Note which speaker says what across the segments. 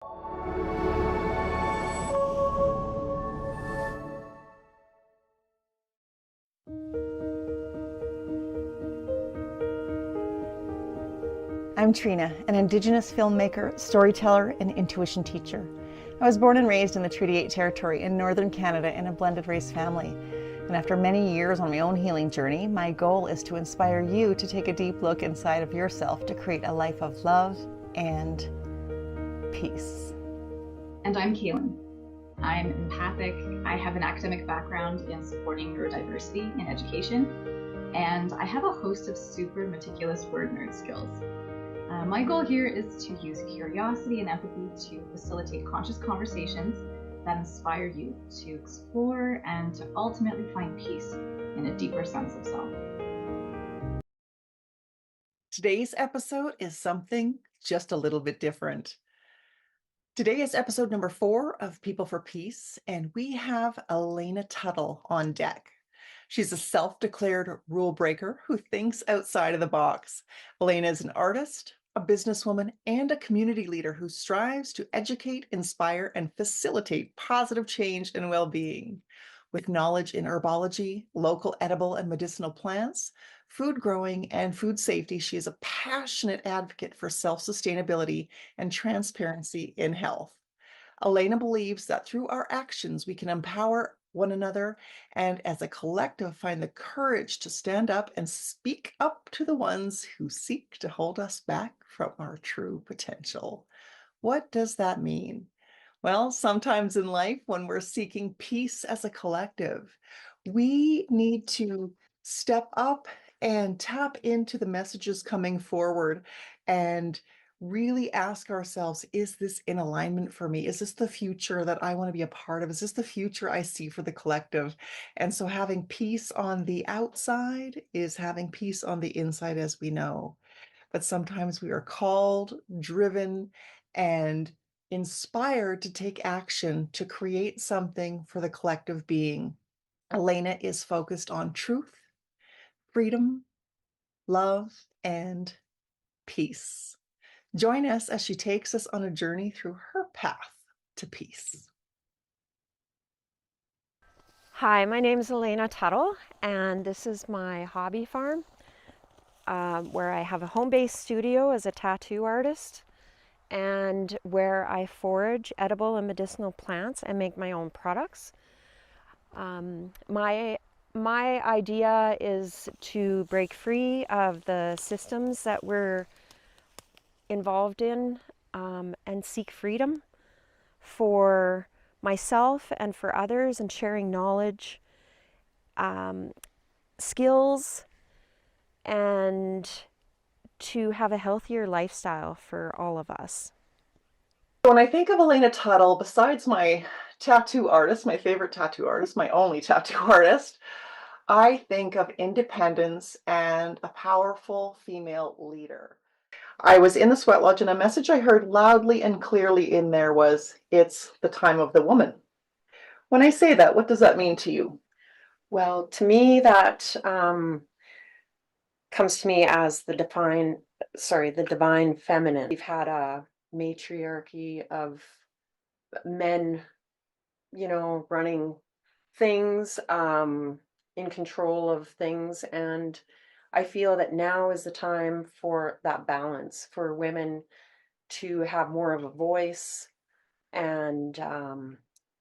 Speaker 1: I'm Trina, an Indigenous filmmaker, storyteller, and intuition teacher. I was born and raised in the Treaty 8 territory in Northern Canada in a blended race family. And after many years on my own healing journey, my goal is to inspire you to take a deep look inside of yourself to create a life of love and peace.
Speaker 2: And I'm Kaylin. I'm empathic. I have an academic background in supporting neurodiversity in education, and I have a host of super meticulous word nerd skills. My goal here is to use curiosity and empathy to facilitate conscious conversations that inspire you to explore and to ultimately find peace in a deeper sense of self.
Speaker 1: Today's episode is something just a little bit different. Today is episode number 4 of People for Peace, and we have Elaina Tuttle on deck. She's a self-declared rule breaker who thinks outside of the box. Elaina is an artist, a businesswoman, and a community leader who strives to educate, inspire, and facilitate positive change and well-being. With knowledge in herbology, local edible and medicinal plants, food growing, and food safety, she is a passionate advocate for self-sustainability and transparency in health. Elaina believes that through our actions, we can empower one another and as a collective find the courage to stand up and speak up to the ones who seek to hold us back from our true potential. What does that mean? Well, sometimes in life, when we're seeking peace as a collective, we need to step up and tap into the messages coming forward and really ask ourselves, is this in alignment for me? Is this the future that I want to be a part of? Is this the future I see for the collective? And so having peace on the outside is having peace on the inside, as we know. But sometimes we are called, driven, and inspired to take action to create something for the collective being. Elaina is focused on truth, freedom, love, and peace. Join us as she takes us on a journey through her path to peace.
Speaker 3: Hi, my name is Elaina Tuttle, and this is my hobby farm where I have a home-based studio as a tattoo artist and where I forage edible and medicinal plants and make my own products. My idea is to break free of the systems that we're involved in and seek freedom for myself and for others, and sharing knowledge, skills, and to have a healthier lifestyle for all of us.
Speaker 1: When I think of Elaina Tuttle, besides my tattoo artist, my favorite tattoo artist, my only tattoo artist, I think of independence and a powerful female leader. I was in the sweat lodge and a message I heard loudly and clearly in there was, it's the time of the woman. When I say that, what does that mean to you?
Speaker 3: Well, to me, that comes to me as the divine feminine. We've had a matriarchy of men, running things, in control of things. And I feel that now is the time for that balance, for women to have more of a voice and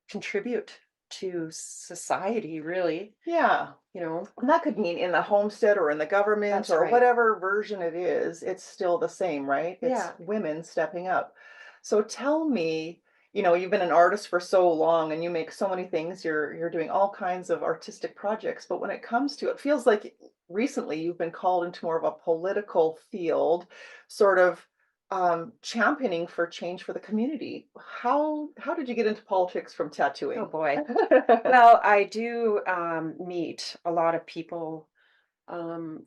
Speaker 3: contribute to society, really.
Speaker 1: Yeah. And that could mean in the homestead or in the government.
Speaker 3: That's
Speaker 1: or
Speaker 3: right.
Speaker 1: Whatever version it is, it's still the same, right? It's women stepping up. So tell me, you've been an artist for so long and you make so many things. You're doing all kinds of artistic projects, but when it comes to it, feels like recently you've been called into more of a political field, sort of championing for change for the community. How did you get into politics from tattooing?
Speaker 3: Oh boy. Well, I do meet a lot of people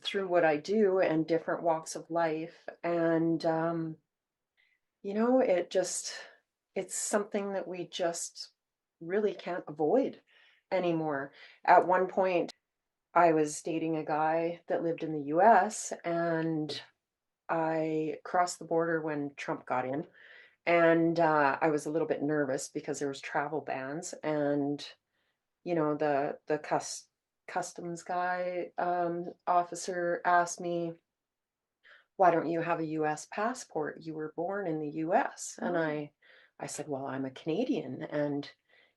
Speaker 3: through what I do and different walks of life. And, it's something that we just really can't avoid anymore. At one point, I was dating a guy that lived in the US, and I crossed the border when Trump got in. And I was a little bit nervous because there was travel bans, and the customs guy officer asked me, "Why don't you have a U.S. passport? You were born in the U.S." And
Speaker 1: Oh.
Speaker 3: I said, "Well, I'm a Canadian." And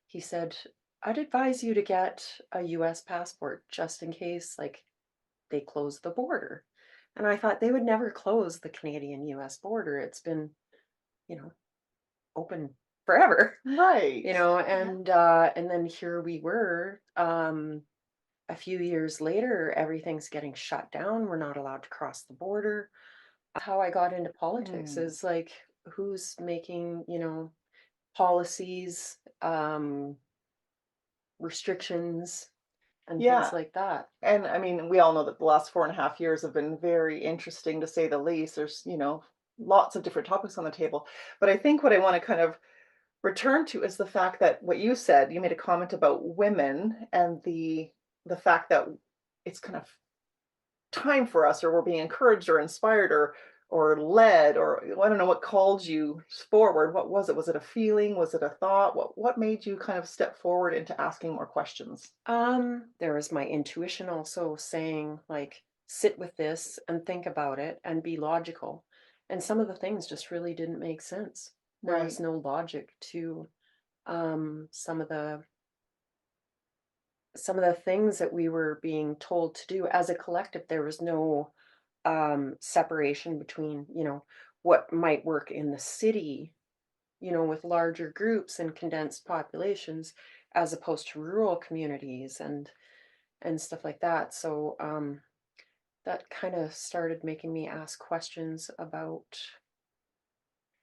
Speaker 3: he said, "I'd advise you to get a U.S. passport just in case, like, they close the border." And I thought they would never close the Canadian US border. It's been, you know, open forever.
Speaker 1: Right. Yeah.
Speaker 3: And then here we were, a few years later, everything's getting shut down. We're not allowed to cross the border. How I got into politics
Speaker 1: Mm.
Speaker 3: is like, who's making, policies, restrictions, and things
Speaker 1: Yeah.
Speaker 3: like that.
Speaker 1: And I mean, we all know that the last 4.5 years have been very interesting to say the least. There's, lots of different topics on the table. But I think what I want to kind of return to is the fact that what you said, you made a comment about women and the fact that it's kind of time for us, or we're being encouraged or inspired or led, or I don't know what called you forward. What was it? Was it a feeling? Was it a thought? What made you kind of step forward into asking more questions?
Speaker 3: There was my intuition also saying, like, sit with this and think about it and be logical. And some of the things just really didn't make sense. There
Speaker 1: Right.
Speaker 3: was no logic to some of the things that we were being told to do as a collective. There was no separation between, what might work in the city, with larger groups and condensed populations, as opposed to rural communities and stuff like that. So that kind of started making me ask questions about,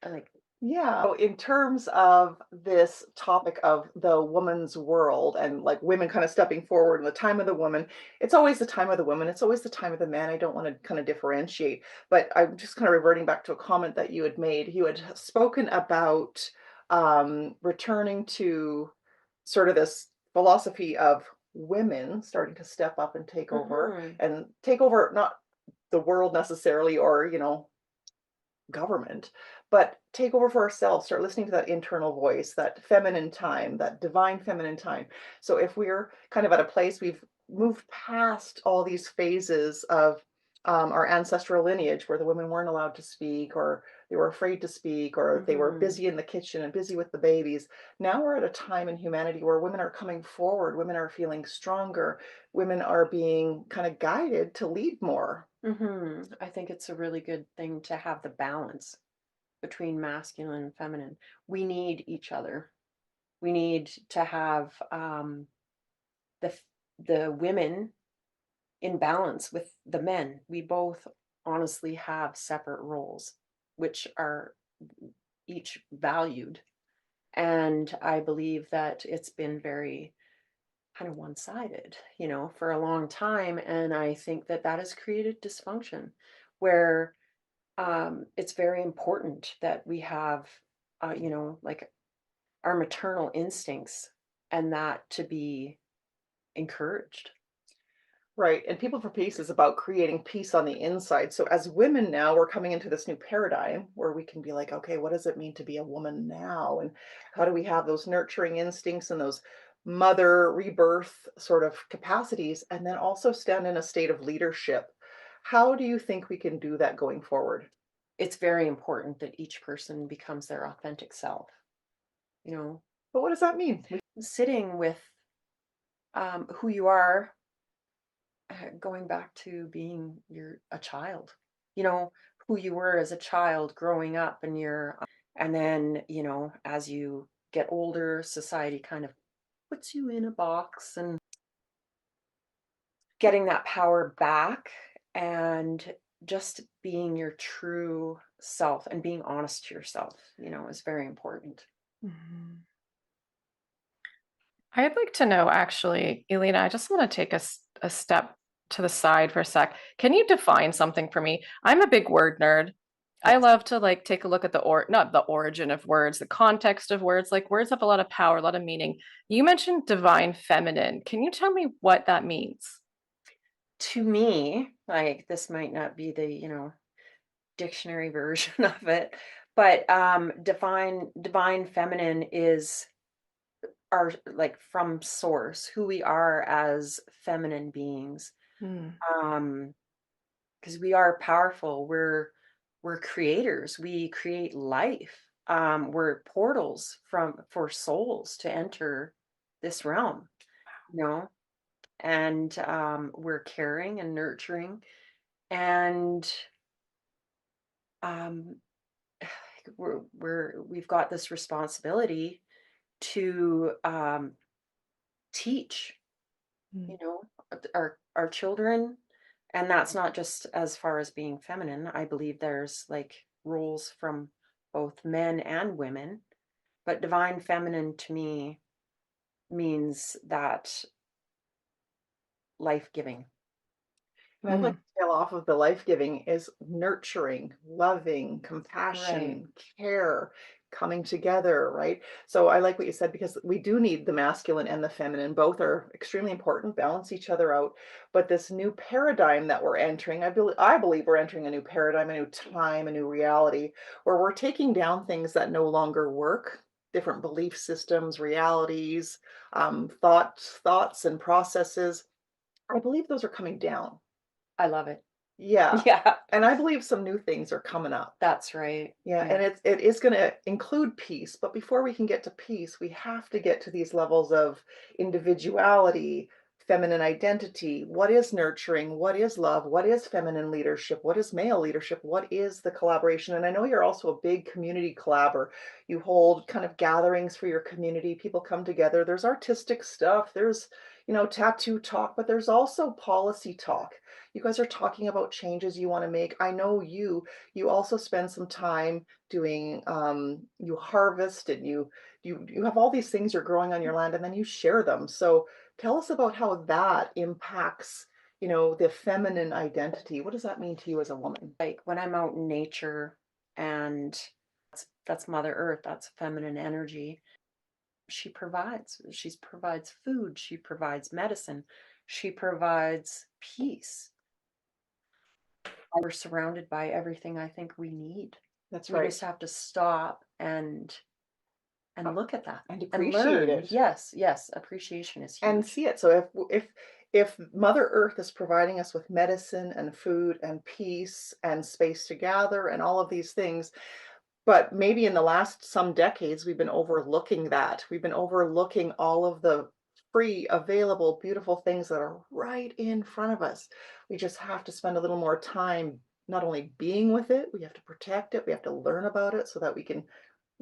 Speaker 3: like,
Speaker 1: Yeah. So in terms of this topic of the woman's world and like women kind of stepping forward and the time of the woman, it's always the time of the woman. It's always the time of the man. I don't want to kind of differentiate, but I'm just kind of reverting back to a comment that you had made. You had spoken about returning to sort of this philosophy of women starting to step up
Speaker 3: mhm,
Speaker 1: and take over not the world necessarily, or government, but take over for ourselves, start listening to that internal voice, that feminine time, that divine feminine time. So if we're kind of at a place we've moved past all these phases of our ancestral lineage where the women weren't allowed to speak, or they were afraid to speak, or they were
Speaker 3: mhm,
Speaker 1: busy in the kitchen and busy with the babies. Now we're at a time in humanity where women are coming forward, women are feeling stronger, women are being kind of guided to lead more.
Speaker 3: mhm. I think it's a really good thing to have the balance between masculine and feminine. We need each other. We need to have the f- the women in balance with the men. We both honestly have separate roles, which are each valued. And I believe that it's been very kind of one sided, for a long time. And I think that that has created dysfunction where it's very important that we have, like, our maternal instincts, and that to be encouraged.
Speaker 1: Right. And People for Peace is about creating peace on the inside. So as women now, we're coming into this new paradigm where we can be like, okay, what does it mean to be a woman now? And how do we have those nurturing instincts and those mother rebirth sort of capacities, and then also stand in a state of leadership? How do you think we can do that going forward?
Speaker 3: It's very important that each person becomes their authentic self, you know,
Speaker 1: But what does that mean?
Speaker 3: sitting with who you are, going back to being a child, who you were as a child growing up, and then, as you get older, society kind of puts you in a box, and getting that power back and just being your true self and being honest to yourself, is very important.
Speaker 4: Mhm. I'd like to know, actually, Elena, I just want to take a step to the side for a sec. Can you define something for me? I'm a big word nerd. I
Speaker 3: Yes.
Speaker 4: love to like take a look at not the origin of words, the context of words. Like words have a lot of power, a lot of meaning. You mentioned divine feminine. Can you tell me what that means?
Speaker 3: To me, like, this might not be the, dictionary version of it, But divine feminine is our, like, from source, who we are as feminine beings.
Speaker 4: Mm.
Speaker 3: Um, because we are powerful. We're creators. We create life. We're portals for souls to enter this realm, you know, and we're caring and nurturing, and um we've got this responsibility to teach,
Speaker 4: Mm.
Speaker 3: you know, our children. And that's not just as far as being feminine. I believe there's like roles from both men and women, but divine feminine to me means that life giving.
Speaker 1: And I'd like
Speaker 4: Mm.
Speaker 1: to tail off of the life-giving is nurturing, loving,
Speaker 3: Right.
Speaker 1: compassion, care, coming together, right? So I like what you said because we do need the masculine and the feminine. Both are extremely important, balance each other out. But this new paradigm that we're entering, I believe we're entering a new paradigm, a new time, a new reality, where we're taking down things that no longer work, different belief systems, realities, thoughts and processes. I believe those are coming down.
Speaker 3: I love it.
Speaker 1: Yeah,
Speaker 3: Yeah,
Speaker 1: and I believe some new things are coming up.
Speaker 3: that's right.
Speaker 1: Yeah,
Speaker 3: Yeah.
Speaker 1: and it is gonna include peace, but before we can get to peace, we have to get to these levels of individuality, feminine identity. What is nurturing? What is love? What is feminine leadership? What is male leadership? What is the collaboration? And I know you're also a big community collabor. You hold kind of gatherings for your community. People come together. There's artistic stuff. There's, tattoo talk, but there's also policy talk. You guys are talking about changes you want to make. I know you also spend some time doing you harvest and you have all these things you're growing on your land and then you share them. So tell us about how that impacts, the feminine identity. What does that mean to you as a woman?
Speaker 3: Like when I'm out in nature, and that's Mother Earth, that's feminine energy. She provides food, she provides medicine, she provides peace. We're surrounded by everything I think we need.
Speaker 1: That's
Speaker 3: We
Speaker 1: right.
Speaker 3: just have to stop and
Speaker 1: Uh,
Speaker 3: look at that
Speaker 1: and
Speaker 3: and
Speaker 1: appreciate
Speaker 3: learn.
Speaker 1: it
Speaker 3: Yes, yes, appreciation is
Speaker 1: and
Speaker 3: huge.
Speaker 1: see it. So if Mother Earth is providing us with medicine and food and peace and space to gather and all of these things, but maybe in the last some decades, we've been overlooking that. We've been overlooking all of the free, available, beautiful things that are right in front of us. We just have to spend a little more time not only being with it, we have to protect it, we have to learn about it so that we can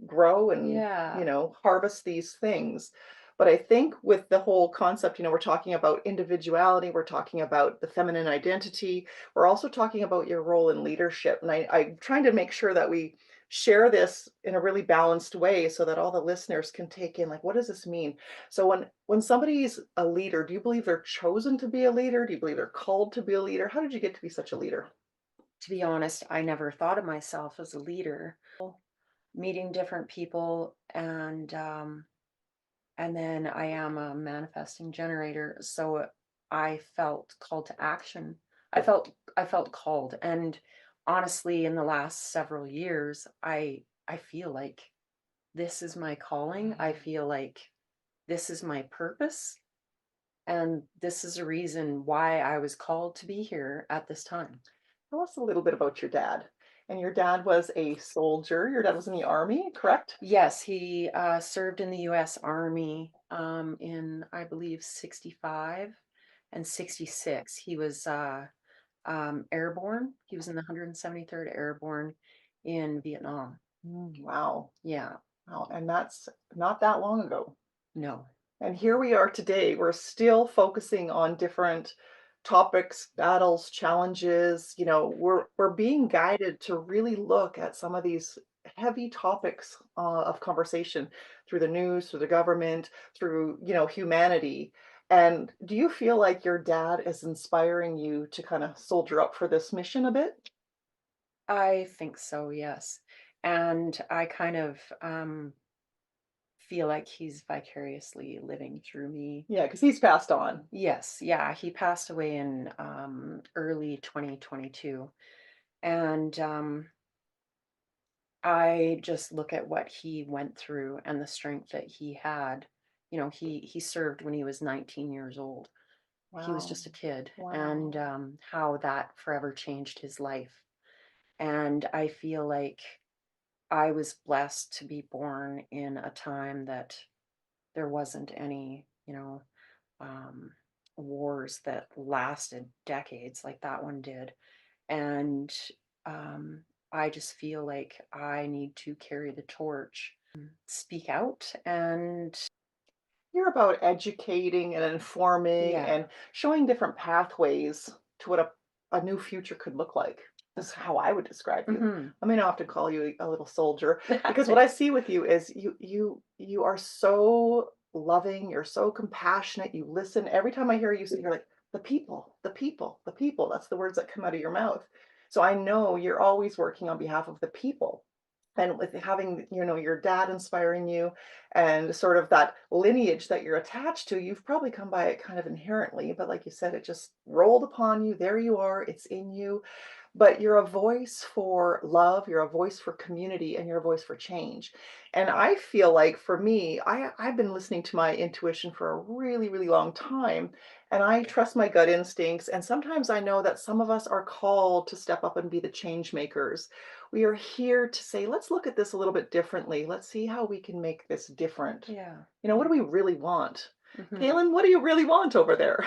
Speaker 1: grow and,
Speaker 3: Yeah.
Speaker 1: harvest these things. But I think with the whole concept, we're talking about individuality, we're talking about the feminine identity, we're also talking about your role in leadership. And I'm trying to make sure that we share this in a really balanced way so that all the listeners can take in, like, what does this mean? So when somebody's a leader, do you believe they're chosen to be a leader? Do you believe they're called to be a leader? How did you get to be such a leader?
Speaker 3: To be honest, I never thought of myself as a leader. Meeting different people, and then I am a manifesting generator, so I felt called to action. I felt called, and honestly, in the last several years, I feel like this is my calling. I feel like this is my purpose, and this is a reason why I was called to be here at this time.
Speaker 1: Tell us a little bit about your dad. And your dad was a soldier. Your dad was in the army, correct?
Speaker 3: Yes, he served in the U.S. Army in, I believe, 65 and 66. He was airborne. He was in the 173rd Airborne in Vietnam.
Speaker 1: Wow.
Speaker 3: Yeah,
Speaker 1: Wow. And that's not that long ago.
Speaker 3: no.
Speaker 1: And here we are today. We're still focusing on different topics, battles, challenges. We're being guided to really look at some of these heavy topics of conversation through the news, through the government, through, humanity. And do you feel like your dad is inspiring you to kind of soldier up for this mission a bit?
Speaker 3: I think so, yes. And I kind of feel like he's vicariously living through me.
Speaker 1: Yeah, because he's passed on.
Speaker 3: Yes, yeah, he passed away in early 2022. And I just look at what he went through and the strength that he had. You know, he served when he was 19 years old. He was
Speaker 1: Wow.
Speaker 3: just a kid, and
Speaker 1: Wow.
Speaker 3: how that forever changed his life. And I feel like I was blessed to be born in a time that there wasn't any, um, wars that lasted decades like that one did. And um, I just feel like I need to carry the torch, speak out, and
Speaker 1: You're about educating and informing
Speaker 3: yeah.
Speaker 1: and showing different pathways to what a new future could look like. This is how I would describe you.
Speaker 3: Hmm.
Speaker 1: I mean, I often call you a little soldier because what I see with you is you are so loving, you're so compassionate, you listen. Every time I hear you say, you're like, the people, the people, the people. That's the words that come out of your mouth. So I know you're always working on behalf of the people. And with having, your dad inspiring you and sort of that lineage that you're attached to, you've probably come by it kind of inherently, but like you said, it just rolled upon you. There you are, it's in you. But you're a voice for love, you're a voice for community, and you're a voice for change. And I feel like for me, I've been listening to my intuition for a really, really long time. And I trust my gut instincts. And sometimes I know that some of us are called to step up and be the change makers. We are here to say, let's look at this a little bit differently. Let's see how we can make this different.
Speaker 3: Yeah.
Speaker 1: What do we really want?
Speaker 3: Hmm.
Speaker 1: Kaylin, what do you really want over there?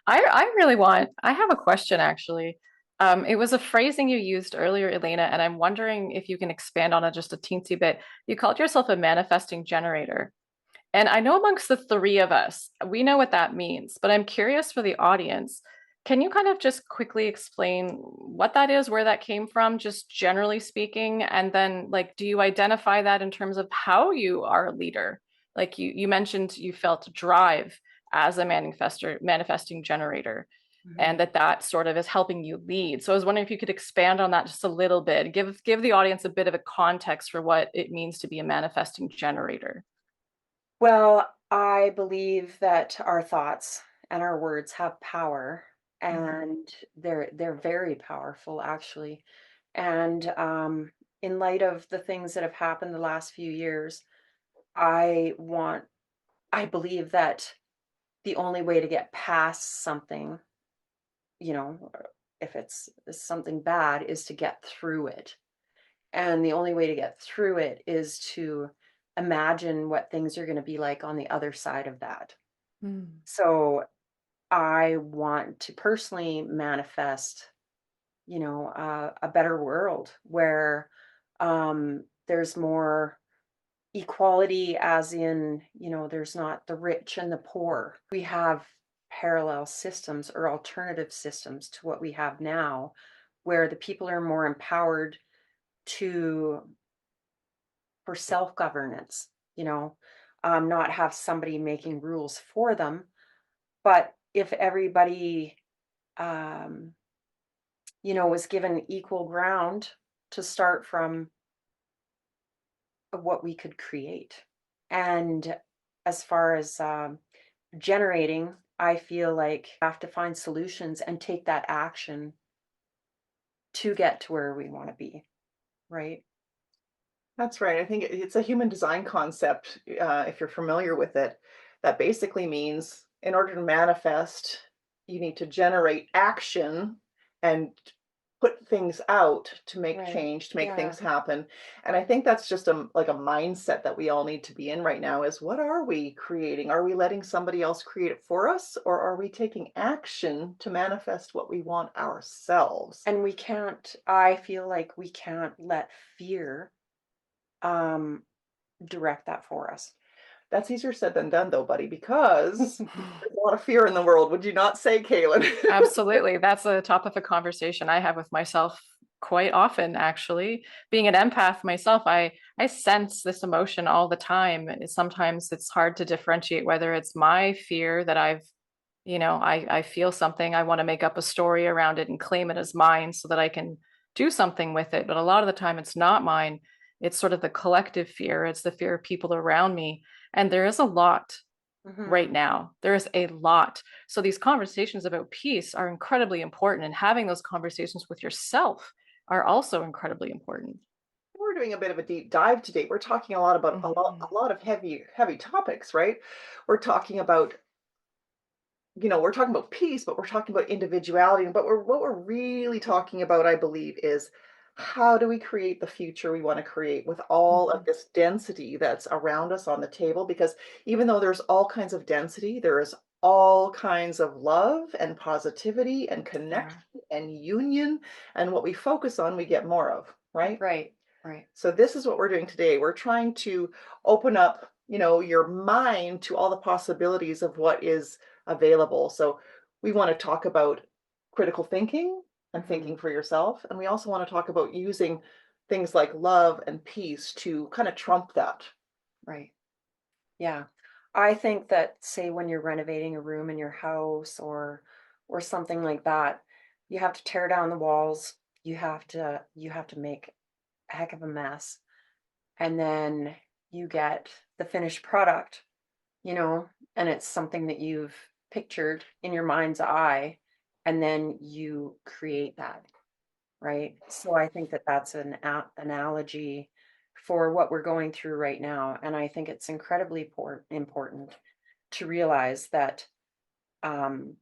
Speaker 4: I have a question actually. It was a phrasing you used earlier, Elaina, and I'm wondering if you can expand on it just a teensy bit. You called yourself a manifesting generator. And I know amongst the three of us, we know what that means, but I'm curious for the audience. Can you kind of just quickly explain what that is, where that came from, just generally speaking? And then, like, do you identify that in terms of how you are a leader? Like you mentioned you felt drive as a manifesting generator,
Speaker 3: Hmm.
Speaker 4: and that sort of is helping you lead. So I was wondering if you could expand on that just a little bit, give the audience a bit of a context for what it means to be a manifesting generator.
Speaker 3: Well, I believe that our thoughts and our words have power,
Speaker 1: Mhm.
Speaker 3: and they're very powerful actually. And in light of the things that have happened the last few years, I want I believe that the only way to get past something, if it's something bad, is to get through it. And the only way to get through it is to imagine what things are going to be like on the other side of that.
Speaker 4: Mm.
Speaker 3: So I want to personally manifest, a better world where there's more equality, as in, there's not the rich and the poor. We have parallel systems or alternative systems to what we have now, where the people are more empowered to for self-governance, not have somebody making rules for them. But if everybody, um, was given equal ground to start from, what we could create. And as far as generating, I feel like we have to find solutions and take that action to get to where we want to be, right?
Speaker 1: That's right. I think it's a human design concept, if you're familiar with it, that basically means in order to manifest, you need to generate action and put things out to make
Speaker 3: Right.
Speaker 1: change, to make
Speaker 3: Yeah.
Speaker 1: things happen. And I think that's just like a mindset that we all need to be in right now is what are we creating? Are we letting somebody else create it for us, or are we taking action to manifest what we want ourselves?
Speaker 3: And I feel like we can't let fear um direct that for us.
Speaker 1: That's easier said than done, though, buddy, because there's a lot of fear in the world. Would you not say, Kaylin?
Speaker 4: Absolutely. That's a topic of conversation I have with myself quite often, actually. Being an empath myself, I sense this emotion all the time. Sometimes it's hard to differentiate whether it's my fear that I feel something, I want to make up a story around it and claim it as mine so that I can do something with it. But a lot of the time it's not mine. It's sort of the collective fear. It's the fear of people around me. And there is a lot right
Speaker 3: Hmm.
Speaker 4: now. There is a lot. So these conversations about peace are incredibly important, and having those conversations with yourself are also incredibly important.
Speaker 1: We're doing a bit of a deep dive today. We're talking a lot about
Speaker 4: Mhm.
Speaker 1: a lot of heavy topics, right? We're talking about, we're talking about peace, but we're talking about individuality. But what we're really talking about, I believe, is how do we create the future we want to create with all of
Speaker 4: Mhm.
Speaker 1: this density that's around us on the table? Because even though there's all kinds of density, there is all kinds of love and positivity and connection
Speaker 3: Yeah.
Speaker 1: and union. And what we focus on, we get more of, right?
Speaker 3: Right. Right.
Speaker 1: So this is what we're doing today. We're trying to open up, your mind to all the possibilities of what is available. So we want to talk about critical thinking and
Speaker 3: Hmm.
Speaker 1: thinking for yourself. And we also want to talk about using things like love and peace to kind of trump that.
Speaker 3: Right. Yeah. I think that, say, when you're renovating a room in your house or something like that, you have to tear down the walls. You have to make a heck of a mess. And then you get the finished product, and it's something that you've pictured in your mind's eye, and then you create that, right? So I think that that's an analogy for what we're going through right now, and I think it's incredibly important to realize that, um,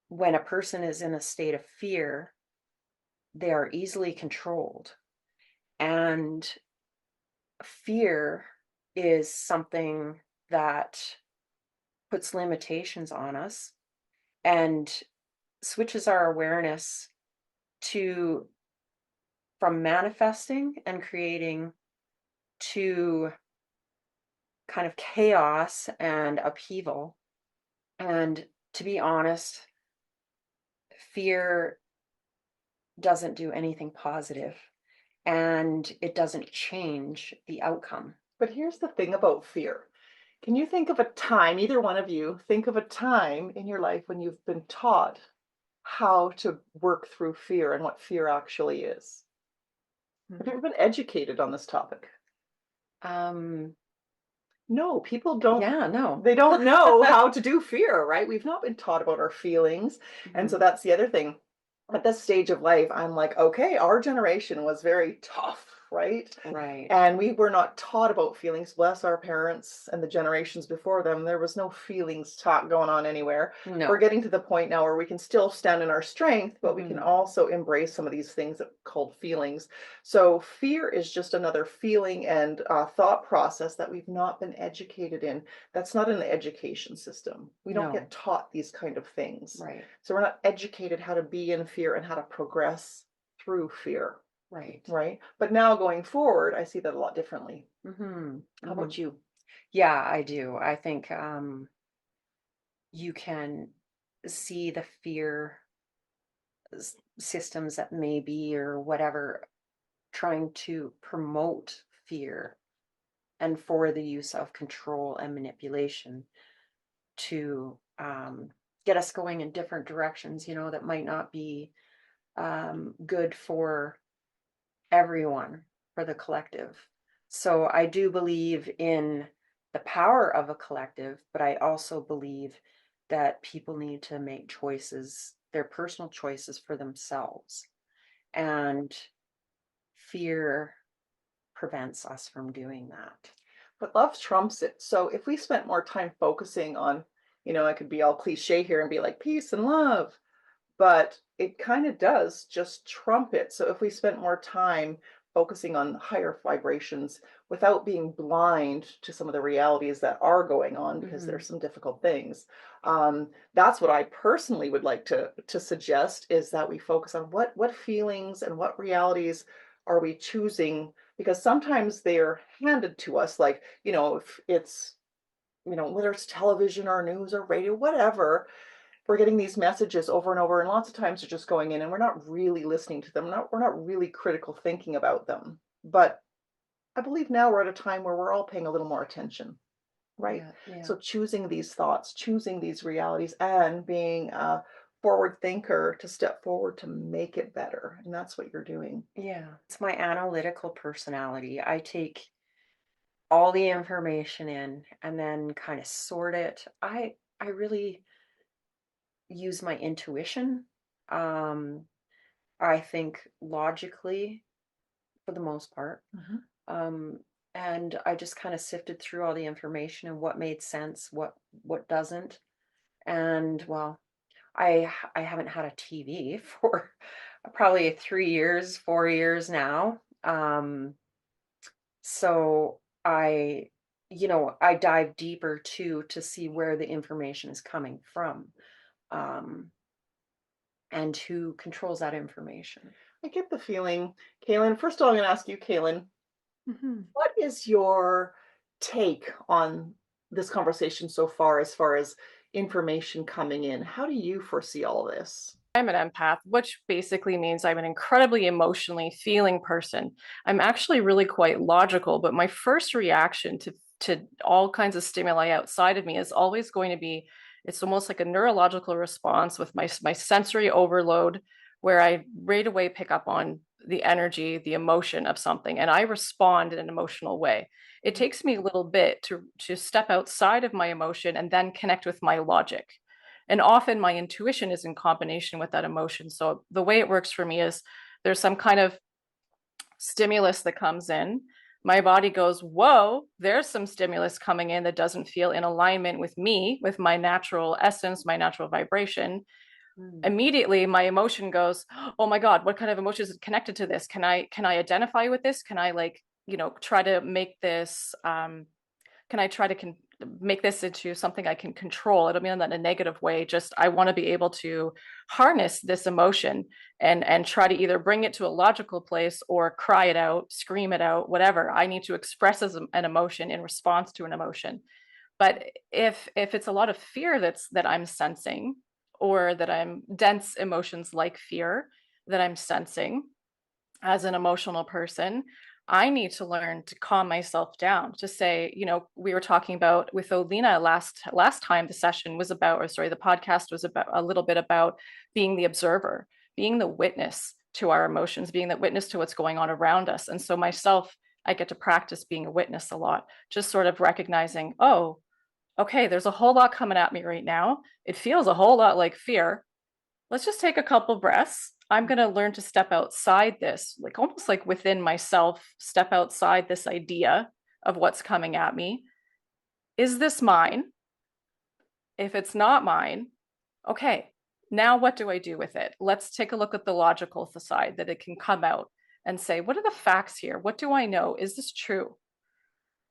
Speaker 3: when a person is in a state of fear, they are easily controlled, and fear is something that puts limitations on us and switches our awareness to from manifesting and creating to kind of chaos and upheaval. And to be honest, fear doesn't do anything positive, and it doesn't change the outcome.
Speaker 1: But here's the thing about fear. Can you think of a time, either one of you, think of a time in your life when you've been taught how to work through fear and what fear actually is? Have you
Speaker 3: Mhm.
Speaker 1: ever been educated on this topic?
Speaker 3: Um,
Speaker 1: No, people don't
Speaker 3: yeah, no.
Speaker 1: they don't know how to do fear, right? We've not been taught about our feelings. And so
Speaker 3: Mhm.
Speaker 1: that's the other thing. At this stage of life, I'm like, okay, our generation was very tough, right?
Speaker 3: Right.
Speaker 1: And we were not taught about feelings. Bless our parents and the generations before them. There was no feelings talk going on anywhere. We're
Speaker 3: No.
Speaker 1: getting to the point now where we can still stand in our strength, but we can
Speaker 3: Mhm.
Speaker 1: also embrace some of these things that called feelings. So fear is just another feeling and thought process that we've not been educated in. That's not in the education system. We don't
Speaker 3: No.
Speaker 1: get taught these kind of things.
Speaker 3: Right.
Speaker 1: So we're not educated how to be in fear and how to progress through fear,
Speaker 3: Right.
Speaker 1: right? But now going forward, I see that a lot differently.
Speaker 3: Mhm.
Speaker 1: How
Speaker 3: Mhm.
Speaker 1: about you?
Speaker 3: Yeah, I do. I think, you can see the fear systems that may be or whatever trying to promote fear and for the use of control and manipulation to, get us going in different directions, that might not be, good for everyone, for the collective. So I do believe in the power of a collective, but I also believe that people need to make choices, their personal choices for themselves. And fear prevents us from doing that.
Speaker 1: But love trumps it. So if we spent more time focusing on, I could be all cliche here and be like peace and love, but it kind of does just trump it. So if we spent more time focusing on higher vibrations without being blind to some of the realities that are going on, because
Speaker 3: Hmm.
Speaker 1: there's some difficult things, that's what I personally would like to suggest is that we focus on what feelings and what realities are we choosing, because sometimes they're handed to us, like, if it's, whether it's television or news or radio, whatever, we're getting these messages over and over, and lots of times they're just going in and we're not really listening to them. We're not really critical thinking about them. But I believe now we're at a time where we're all paying a little more attention, right?
Speaker 3: Yeah, yeah,
Speaker 1: So choosing these thoughts, choosing these realities, and being a forward thinker to step forward to make it better. And that's what you're doing.
Speaker 3: yeah. It's my analytical personality. I take all the information in and then kind of sort it. I really use my intuition. Um, I think logically for the most part.
Speaker 1: Mhm.
Speaker 3: Um, and I just kind of sifted through all the information and what made sense, what doesn't. And well, I haven't had a TV for probably 3 years, 4 years now. So I dive deeper too to see where the information is coming from, um, and who controls that information.
Speaker 1: I get the feeling, Kaylin. First of all, I'm going to ask you, Kaylin,
Speaker 3: Mhm.
Speaker 1: what is your take on this conversation so far as information coming in? How do you foresee all of this?
Speaker 4: I'm an empath, which basically means I'm an incredibly emotionally feeling person. I'm actually really quite logical, but my first reaction to all kinds of stimuli outside of me is always going to be, it's almost like a neurological response with my sensory overload, where I right away pick up on the energy, the emotion of something, and I respond in an emotional way. It takes me a little bit to step outside of my emotion and then connect with my logic. And often my intuition is in combination with that emotion. So the way it works for me is there's some kind of stimulus that comes in. My body goes, whoa, there's some stimulus coming in that doesn't feel in alignment with me, with my natural essence, my natural vibration.
Speaker 3: Mm.
Speaker 4: Immediately my emotion goes, oh my God, what kind of emotion is connected to this? Can I identify with this? Can I try to make this can I try to make this into something I can control? I don't mean that in a negative way. Just I want to be able to harness this emotion and try to either bring it to a logical place or cry it out, scream it out, whatever. I need to express as an emotion in response to an emotion. But if it's a lot of fear that I'm sensing, or that I'm dense emotions like fear that I'm sensing as an emotional person, I need to learn to calm myself down. To say, we were talking about with Olina last time the session was about, or sorry, the podcast was about a little bit about being the observer, being the witness to our emotions, being the witness to what's going on around us. And so myself, I get to practice being a witness a lot, just sort of recognizing, oh, okay, there's a whole lot coming at me right now. It feels a whole lot like fear. Let's just take a couple breaths. I'm going to learn to step outside this, like almost like within myself, step outside this idea of what's coming at me. Is this mine? If it's not mine, okay, now what do I do with it? Let's take a look at the logical side that it can come out and say, what are the facts here? What do I know? Is this true?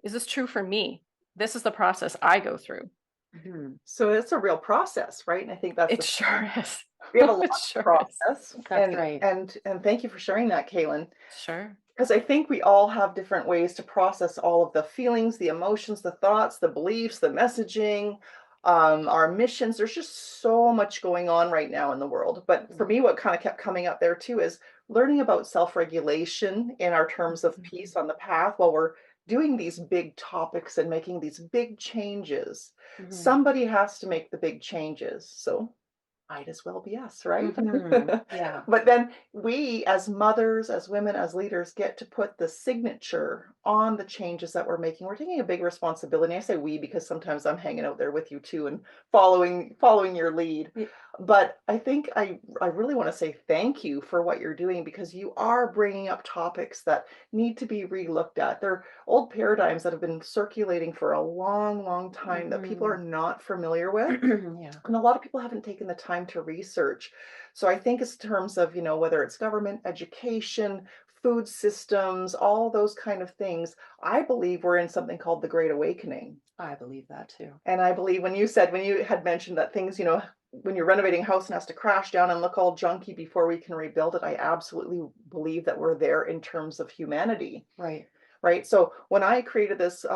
Speaker 4: Is this true for me? This is the process I go through.
Speaker 3: Mhm.
Speaker 1: So it's a real process, right? And I think that's
Speaker 4: It
Speaker 1: the
Speaker 4: sure is.
Speaker 1: we have a lot
Speaker 4: It
Speaker 1: of
Speaker 4: sure is.
Speaker 1: process.
Speaker 3: That's right.
Speaker 1: And thank you for sharing that, Kaylin.
Speaker 4: Sure.
Speaker 1: Because I think we all have different ways to process all of the feelings, the emotions, the thoughts, the beliefs, the messaging, our missions. There's just so much going on right now in the world. But for me, what kind of kept coming up there too is learning about self-regulation in our terms of
Speaker 3: Mhm.
Speaker 1: peace on the path while we're doing these big topics and making these big changes.
Speaker 3: Mhm.
Speaker 1: Somebody has to make the big changes. So might as well be us, right?
Speaker 3: Mhm. Yeah.
Speaker 1: But then we, as mothers, as women, as leaders, get to put the signature on the changes that we're making. We're taking a big responsibility. I say we because sometimes I'm hanging out there with you too and following your lead.
Speaker 3: Y-
Speaker 1: But I think I really want to say thank you for what you're doing because you are bringing up topics that need to be relooked at. They're old paradigms that have been circulating for a long, long time that people are
Speaker 3: Mhm.
Speaker 1: not familiar with.
Speaker 3: Yeah.
Speaker 1: And a lot of people haven't taken the time to research. So I think it's terms of, whether it's government, education, food systems, all those kind of things, I believe we're in something called the Great Awakening.
Speaker 3: I believe that too.
Speaker 1: And I believe when you had mentioned that things, when you're renovating a house and has to crash down and look all junky before we can rebuild it, I absolutely believe that we're there in terms of humanity.
Speaker 3: Right.
Speaker 1: Right. So when I created this,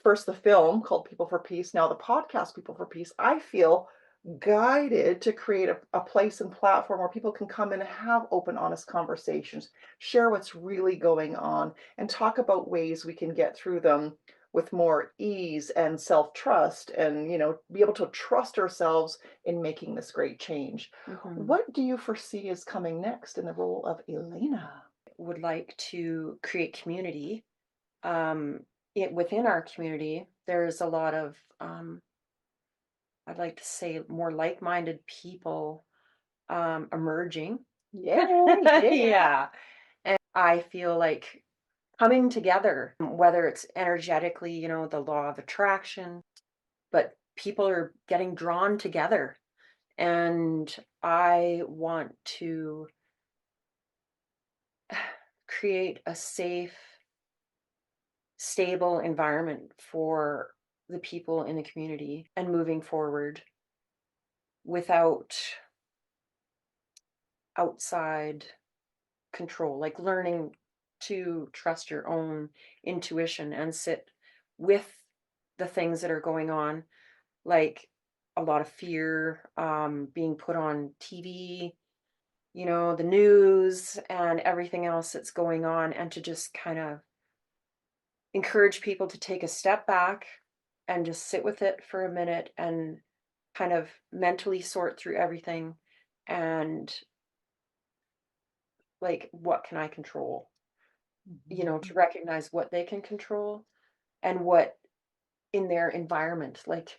Speaker 1: first the film called People for Peace, now the podcast People for Peace, I feel guided to create a place and platform where people can come in and have open, honest conversations, share what's really going on, and talk about ways we can get through them with more ease and self-trust and, be able to trust ourselves in making this great change.
Speaker 3: Mhm.
Speaker 1: What do you foresee is coming next in the role of Elaina?
Speaker 3: Would like to create community. Um, within our community, there's a lot of, I'd like to say, more like-minded people emerging.
Speaker 1: Yeah.
Speaker 3: Yeah. And I feel like coming together, whether it's energetically, the law of attraction, but people are getting drawn together. And I want to create a safe, stable environment for the people in the community and moving forward without outside control, like learning to trust your own intuition and sit with the things that are going on, like a lot of fear being put on TV, the news and everything else that's going on, and to just kind of encourage people to take a step back and just sit with it for a minute and kind of mentally sort through everything and like, what can I control? To recognize what they can control and what in their environment, like,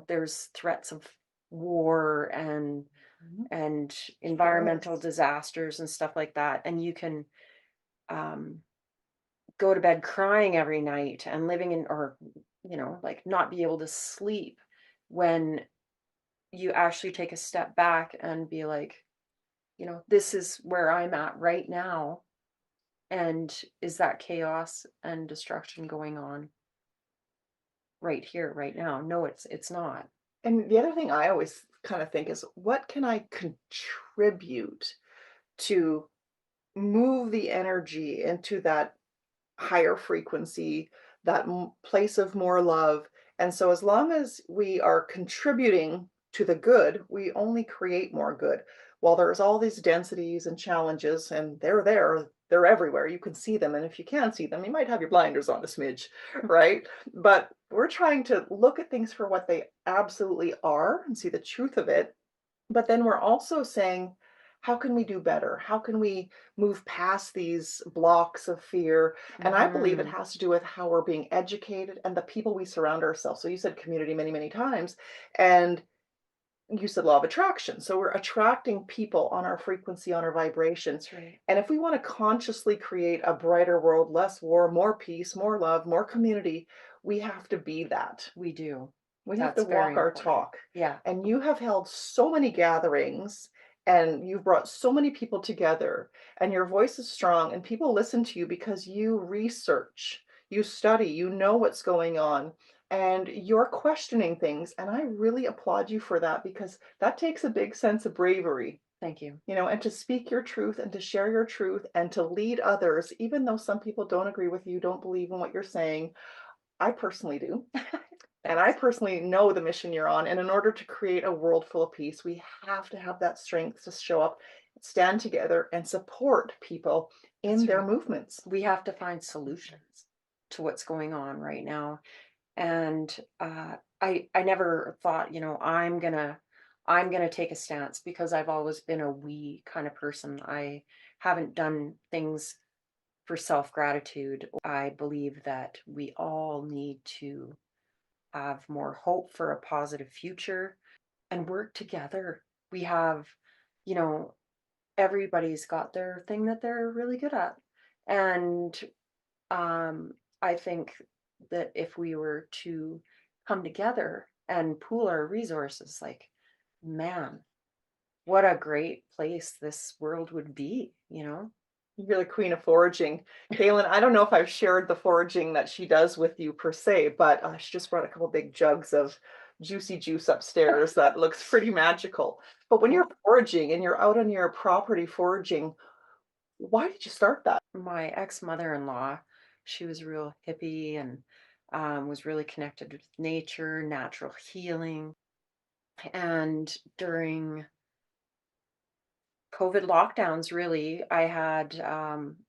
Speaker 3: there's threats of war
Speaker 1: Mhm.
Speaker 3: and environmental disasters and stuff like that. And you can um, go to bed crying every night and living in, or, like not be able to sleep when you actually take a step back and be like, this is where I'm at right now. And is that chaos and destruction going on right here, right now? No, it's not.
Speaker 1: And the other thing I always kind of think is, what can I contribute to move the energy into that higher frequency, that place of more love? And so, as long as we are contributing to the good, we only create more good. While there's all these densities and challenges, and they're everywhere. You can see them. And if you can't see them, you might have your blinders on a smidge, right? But we're trying to look at things for what they absolutely are and see the truth of it. But then we're also saying, how can we do better? How can we move past these blocks of fear? And I believe it
Speaker 3: Hmm.
Speaker 1: has to do with how we're being educated and the people we surround ourselves. So you said community many, many times. And you said law of attraction. So we're attracting people on our frequency, on our vibration.
Speaker 3: That's right.
Speaker 1: And if we want to consciously create a brighter world, less war, more peace, more love, more community, we have to be that.
Speaker 3: We do.
Speaker 1: We have to
Speaker 3: That's very
Speaker 1: walk our
Speaker 3: important.
Speaker 1: talk.
Speaker 3: Yeah.
Speaker 1: And you have held so many gatherings and you've brought so many people together, and your voice is strong, and people listen to you because you research, you study, you know what's going on, and you're questioning things. And I really applaud you for that, because that takes a big sense of bravery,
Speaker 3: Thank you.
Speaker 1: and to speak your truth and to share your truth and to lead others, even though some people don't agree with you, don't believe in what you're saying. I personally do. And I
Speaker 3: Thanks.
Speaker 1: personally know the mission you're on. And in order to create a world full of peace, we have to have that strength to show up, stand together, and support people in
Speaker 3: That's
Speaker 1: their
Speaker 3: right.
Speaker 1: movements.
Speaker 3: We have to find solutions to what's going on right now. And I never thought, I'm gonna take a stance, because I've always been a we kind of person. I haven't done things for self-gratitude. I believe that we all need to have more hope for a positive future and work together. We have, you know, everybody's got their thing that they're really good at. And I think that if we were to come together and pool our resources, like, man, what a great place this world would be.
Speaker 1: You're the queen of foraging. Kaylin, I don't know if I've shared the foraging that she does with you per se, but she just brought a couple big jugs of juicy juice upstairs that looks pretty magical. But when you're
Speaker 3: Cool.
Speaker 1: foraging and you're out on your property foraging, why did you start that?
Speaker 3: My ex-mother-in-law, she was real hippie and was really connected with nature, natural healing. And during COVID lockdowns, really, I had,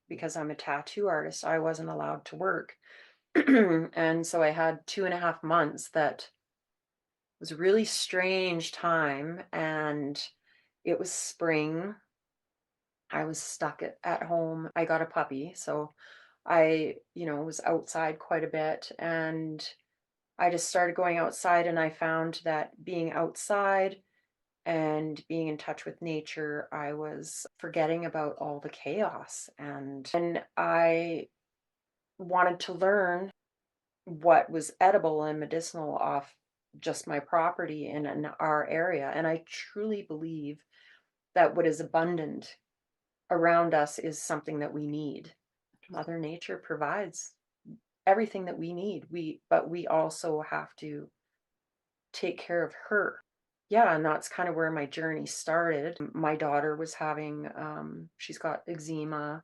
Speaker 3: because I'm a tattoo artist, I wasn't allowed to work. And so I had 2.5 months that was a really strange time. And it was spring. I was stuck at home. I got a puppy. So I, was outside quite a bit. And I just started going outside, and I found that being outside and being in touch with nature, I was forgetting about all the chaos. And I wanted to learn what was edible and medicinal off just my property in our area. And I truly believe that what is abundant around us is something that we need. Mother Nature provides everything that we need. But we also have to take care of her. Yeah, and that's kind of where my journey started. My daughter was having she's got eczema,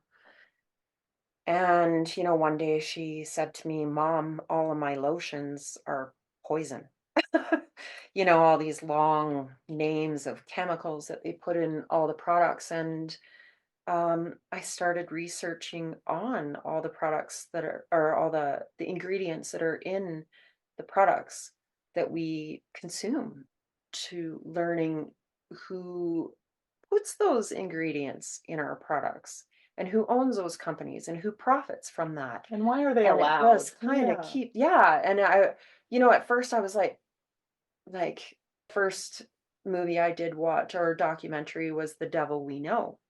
Speaker 3: and one day she said to me, "Mom, all of my lotions are poison." All these long names of chemicals that they put in all the products. And I started researching on all the products that are, or all the ingredients that are in the products that we consume, to learning who puts those ingredients in our products and who owns those companies and who profits from that.
Speaker 1: And why are they
Speaker 3: And it
Speaker 1: allowed?
Speaker 3: does kind of
Speaker 1: Yeah.
Speaker 3: keep, yeah. And at first I was like, first movie I did watch or documentary was The Devil We Know.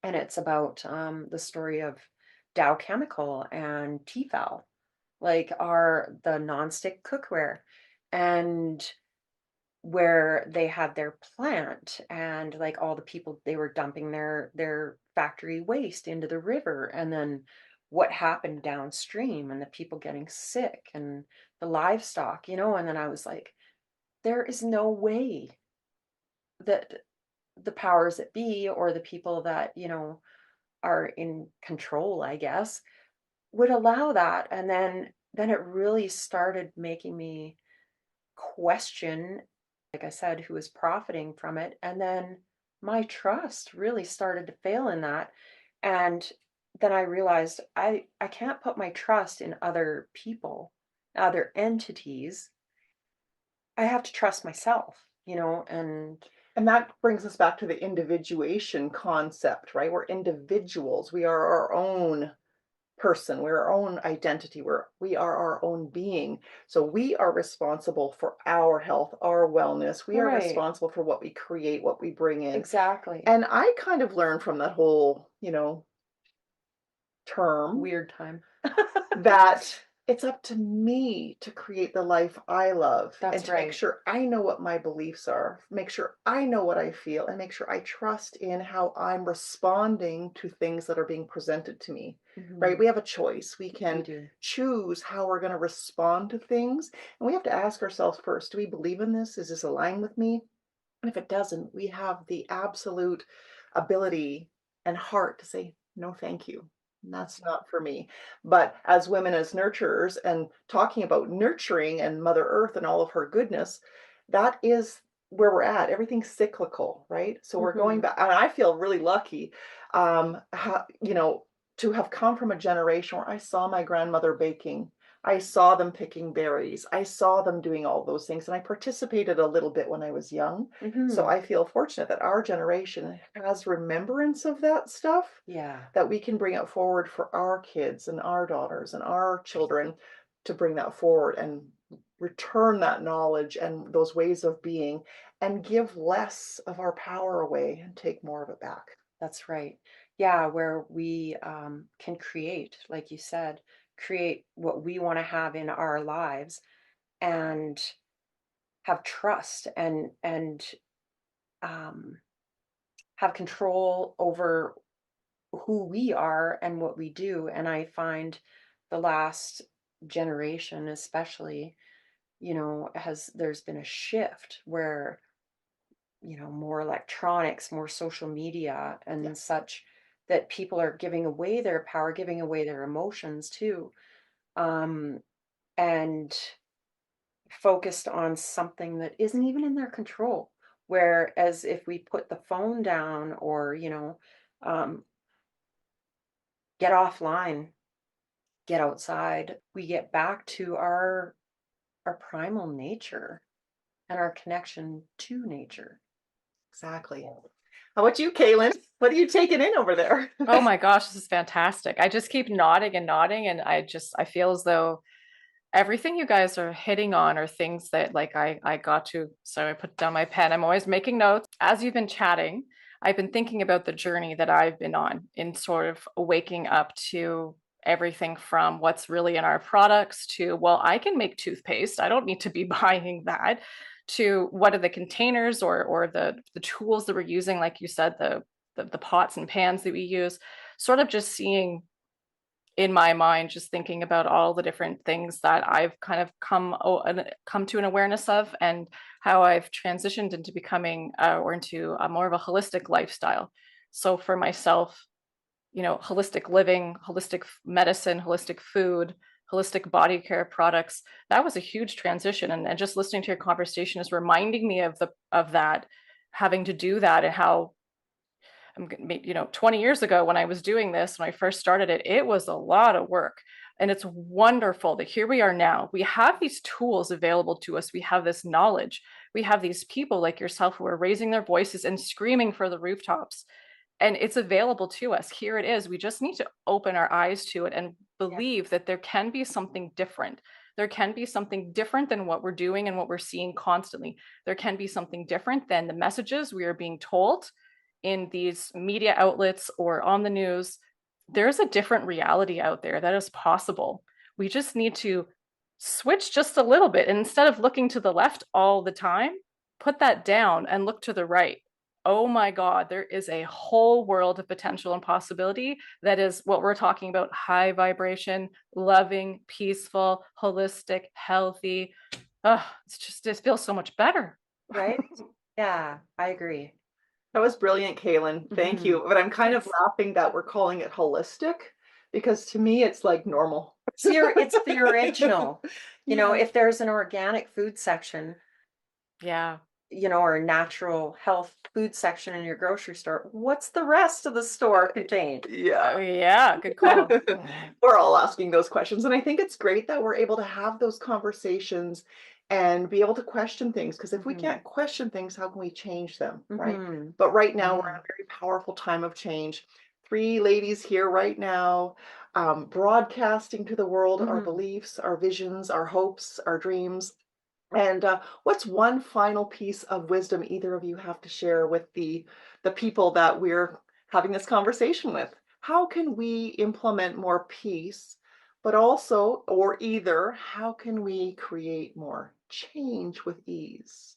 Speaker 3: And it's about the story of Dow Chemical and Tefal, like are the nonstick cookware, and where they had their plant, and like all the people, they were dumping their factory waste into the river, and then what happened downstream, and the people getting sick, and the livestock, and then I was like, there is no way that the powers that be, or the people that are in control, I guess, would allow that. And then it really started making me question, like I said, who is profiting from it. And then my trust really started to fail in that. And then I realized I can't put my trust in other people, other entities. I have to trust myself,
Speaker 1: And that brings us back to the individuation concept, right? We're individuals. We are our own person. We're our own identity. We are our own being. So we are responsible for our health, our wellness. We are
Speaker 3: right,
Speaker 1: responsible for what we create, what we bring in.
Speaker 3: exactly.
Speaker 1: And I kind of learned from that whole, term
Speaker 3: Weird time.
Speaker 1: that it's up to me to create the life I love and
Speaker 3: That's
Speaker 1: to make
Speaker 3: right.
Speaker 1: sure I know what my beliefs are, make sure I know what I feel, and make sure I trust in how I'm responding to things that are being presented to me. Right?
Speaker 3: Mhm.
Speaker 1: We have a choice. We
Speaker 3: We
Speaker 1: can
Speaker 3: do.
Speaker 1: choose how we're going to respond to things. And we have to ask ourselves first, do we believe in this? Is this aligned with me? And if it doesn't, we have the absolute ability and heart to say, no, thank you. That's not for me. But as women, as nurturers, and talking about nurturing and Mother Earth and all of her goodness, that is where we're at. Everything's cyclical, right? So we're going
Speaker 3: Mhm.
Speaker 1: back, and I feel really lucky, to have come from a generation where I saw my grandmother baking. I saw them picking berries. I saw them doing all those things, and I participated a little bit when I was young. So
Speaker 3: Mhm.
Speaker 1: I feel fortunate that our generation has remembrance of that stuff
Speaker 3: Yeah.
Speaker 1: that we can bring it forward for our kids and our daughters and our children, to bring that forward and return that knowledge and those ways of being, and give less of our power away and take more of it back.
Speaker 3: That's right. Yeah, where we can create, like you said, create what we want to have in our lives, and have trust, and um, have control over who we are and what we do. And I find the last generation, especially, has there's been a shift where more electronics, more social media
Speaker 1: Yeah,
Speaker 3: and such, that people are giving away their power, giving away their emotions too, um, and focused on something that isn't even in their control. Whereas if we put the phone down, or, um, get offline, get outside, we get back to our primal nature and our connection to nature.
Speaker 1: exactly. How about you, Kaylin? What are you taking in over there?
Speaker 4: Oh my gosh, this is fantastic. I just keep nodding and nodding, and I feel as though everything you guys are hitting on are things that like I got to, so I put down my pen. I'm always making notes. As you've been chatting, I've been thinking about the journey that I've been on in sort of waking up to everything from what's really in our products to, well, I can make toothpaste. I don't need to be buying that, to what are the containers or the tools that we're using, like you said, the pots and pans that we use, sort of just seeing in my mind, just thinking about all the different things that I've kind of come to an awareness of, and how I've transitioned into becoming or into a more of a holistic lifestyle. So for myself, holistic living, holistic medicine, holistic food, holistic body care products, that was a huge transition. And just listening to your conversation is reminding me of that, having to do that, and how 20 years ago when I was doing this, when I first started it, it was a lot of work. And it's wonderful that here we are now. We have these tools available to us. We have this knowledge. We have these people like yourself who are raising their voices and screaming for the rooftops. And it's available to us. Here it is. We just need to open our eyes to it and believe that there can be something different. There can be something different than what we're doing and what we're seeing constantly. There can be something different than the messages we are being told in these media outlets or on the news. There's a different reality out there that is possible. We just need to switch just a little bit. And instead of looking to the left all the time, put that down and look to the right. Oh my God, there is a whole world of potential and possibility that is what we're talking about: high vibration, loving, peaceful, holistic, healthy. Oh, it feels so much better.
Speaker 3: Right? Yeah, I agree.
Speaker 1: That was brilliant, Kaylin. Thank you. But I'm kind of
Speaker 4: Thanks.
Speaker 1: laughing that we're calling it holistic, because to me it's like normal.
Speaker 3: It's the original.
Speaker 1: Yeah.
Speaker 3: If there's an organic food section,
Speaker 4: Yeah.
Speaker 3: or a natural health food section in your grocery store, what's the rest of the store contained?
Speaker 4: Oh,
Speaker 1: Yeah.
Speaker 4: yeah. Good call.
Speaker 1: We're all asking those questions. And I think it's great that we're able to have those conversations and be able to question things. Because if we can't question things, how can we change them? Right.
Speaker 3: Mhm.
Speaker 1: But right now, we're in a very powerful time of change. Three ladies here right now, broadcasting to the world our
Speaker 3: Mhm.
Speaker 1: beliefs, our visions, our hopes, our dreams. And what's one final piece of wisdom either of you have to share with the people that we're having this conversation with? How can we implement more peace, but also, or either, how can we create more change with ease?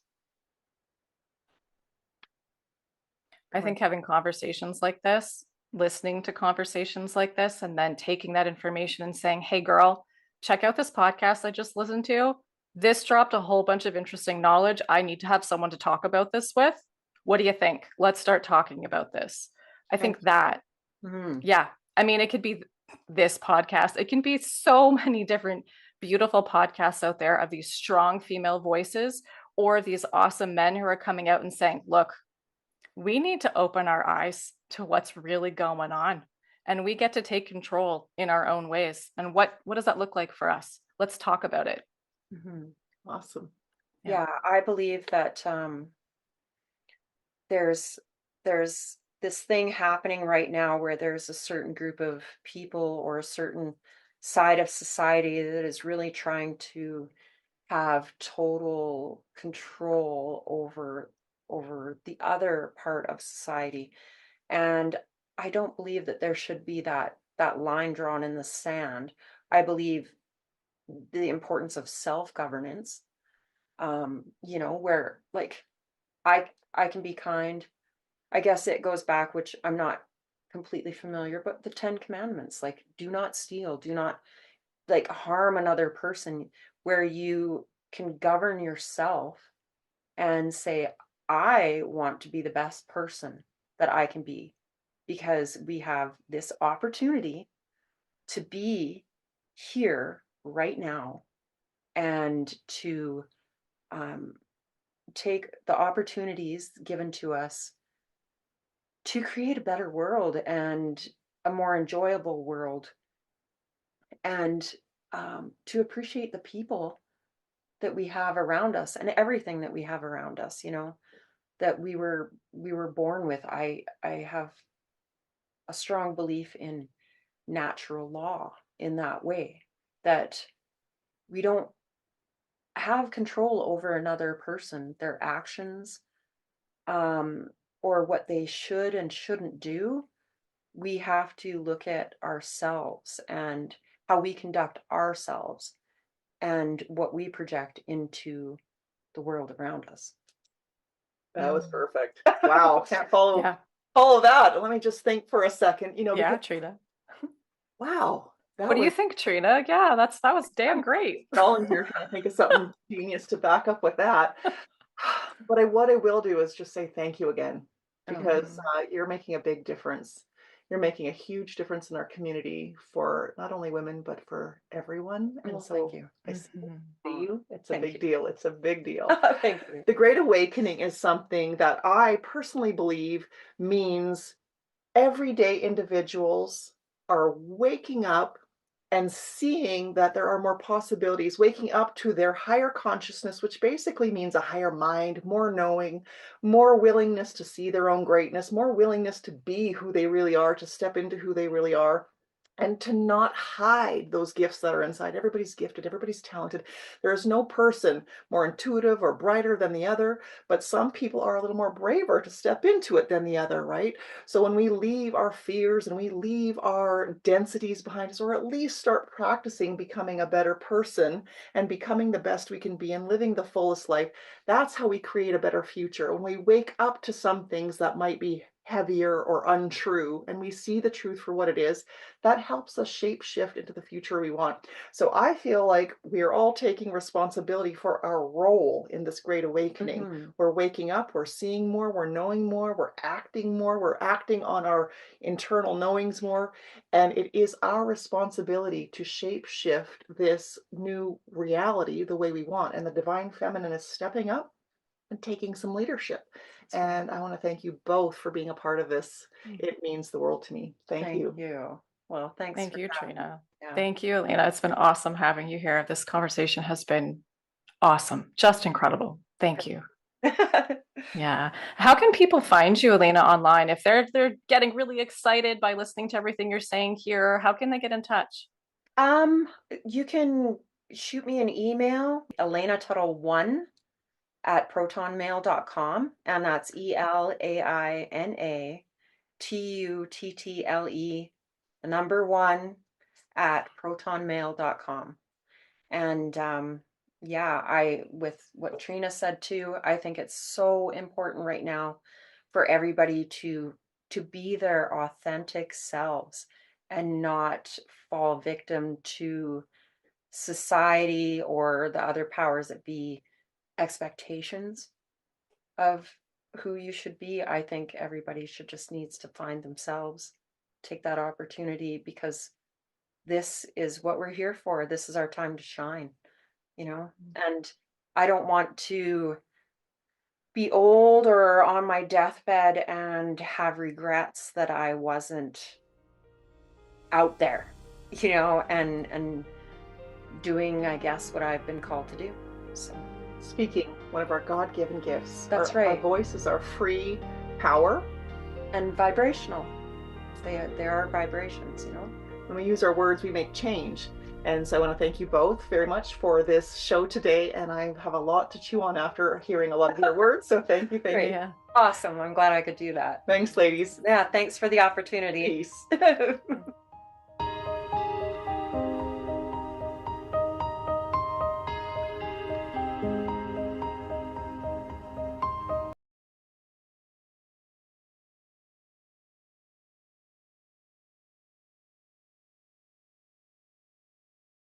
Speaker 4: I
Speaker 3: Go on.
Speaker 4: think having conversations like this, listening to conversations like this, and then taking that information and saying, hey, girl, check out this podcast I just listened to. This dropped a whole bunch of interesting knowledge. I need to have someone to talk about this with. What do you think? Let's start talking about this. I
Speaker 3: Okay.
Speaker 4: think that,
Speaker 3: Mhm.
Speaker 4: yeah, I mean, it could be this podcast. It can be so many different beautiful podcasts out there of these strong female voices, or these awesome men who are coming out and saying, look, we need to open our eyes to what's really going on, and we get to take control in our own ways. And what does that look like for us? Let's talk about it.
Speaker 3: Mhm.
Speaker 1: Awesome.
Speaker 4: Yeah.
Speaker 3: Yeah, I believe that there's there's this thing happening right now where there's a certain group of people or a certain side of society that is really trying to have total control over the other part of society. And I don't believe that there should be that line drawn in the sand. I believe the importance of self-governance, where like I can be kind. I guess it goes back, which I'm not completely familiar, but the 10 commandments, like do not steal, do not like harm another person, where you can govern yourself and say, I want to be the best person that I can be, because we have this opportunity to be here right now, and to um, take the opportunities given to us to create a better world and a more enjoyable world, and to appreciate the people that we have around us and everything that we have around us, that we were born with. I have a strong belief in natural law in that way, that we don't have control over another person, their actions, or what they should and shouldn't do. We have to look at ourselves and how we conduct ourselves and what we project into the world around us.
Speaker 1: That was perfect. Wow. Can't follow
Speaker 4: Yeah.
Speaker 1: that. Let me just think for a second,
Speaker 4: Yeah,
Speaker 1: because,
Speaker 4: Trina.
Speaker 1: wow,
Speaker 4: What
Speaker 1: that
Speaker 4: do you
Speaker 1: was
Speaker 4: think, Trina? Yeah, that was damn great.
Speaker 1: stalling here trying to think of something genius to back up with that. But what I will do is just say thank you again, because you're making a big difference. You're making a huge difference in our community for not only women, but for everyone. And
Speaker 3: Well,
Speaker 1: so
Speaker 3: thank you.
Speaker 1: I see
Speaker 3: Mhm.
Speaker 1: you. It's a
Speaker 3: Thank
Speaker 1: big
Speaker 3: you.
Speaker 1: deal. It's a big deal.
Speaker 3: Thank you.
Speaker 1: The Great Awakening is something that I personally believe means everyday individuals are waking up and seeing that there are more possibilities, waking up to their higher consciousness, which basically means a higher mind, more knowing, more willingness to see their own greatness, more willingness to be who they really are, to step into who they really are. And to not hide those gifts that are inside. Everybody's gifted, everybody's talented. There is no person more intuitive or brighter than the other, but some people are a little more braver to step into it than the other, right? So when we leave our fears and we leave our densities behind us, or at least start practicing becoming a better person and becoming the best we can be and living the fullest life, that's how we create a better future. When we wake up to some things that might be heavier or untrue and we see the truth for what it is, that helps us shape shift into the future we want. So I feel like we're all taking responsibility for our role in this great awakening.
Speaker 3: Mhm.
Speaker 1: We're waking up, we're seeing more, we're knowing more, we're acting on our internal knowings more. And it is our responsibility to shape shift this new reality the way we want. And the divine feminine is stepping up and taking some leadership. And I want to thank you both for being a part of this. It means the world to me. Thank you.
Speaker 3: Thank you. Well, thanks
Speaker 4: Thank
Speaker 3: for
Speaker 4: you,
Speaker 3: having me.
Speaker 4: Trina.
Speaker 3: Yeah.
Speaker 4: Thank you, Elaina. It's been awesome having you here. This conversation has been awesome, just incredible. Thank you. Yeah. How can people find you, Elaina, online? If they're getting really excited by listening to everything you're saying here, how can they get in touch?
Speaker 3: Um, you can shoot me an email, Elaina Tuttle1 at protonmail.com, and that's ELAINA TUTTLE, the number 1 at protonmail.com. And yeah, with what Trina said too, I think it's so important right now for everybody to be their authentic selves and not fall victim to society or the other powers that be expectations of who you should be. I think everybody should just needs to find themselves, take that opportunity, because this is what we're here for. This is our time to shine, you know? And I don't want to be old or on my deathbed and have regrets that I wasn't out there, and doing, I guess, what I've been called to do. So
Speaker 1: Speaking, one of our God-given gifts.
Speaker 3: that's
Speaker 1: Our
Speaker 3: right.
Speaker 1: voices are free power.
Speaker 3: And vibrational. They are vibrations,
Speaker 1: When we use our words, we make change. And so I want to thank you both very much for this show today. And I have a lot to chew on after hearing a lot of your words. So thank you. Thank
Speaker 3: Great.
Speaker 1: you.
Speaker 4: Yeah.
Speaker 3: Awesome. I'm glad I could do that.
Speaker 1: Thanks, ladies.
Speaker 3: Yeah, thanks for the opportunity.
Speaker 1: Peace.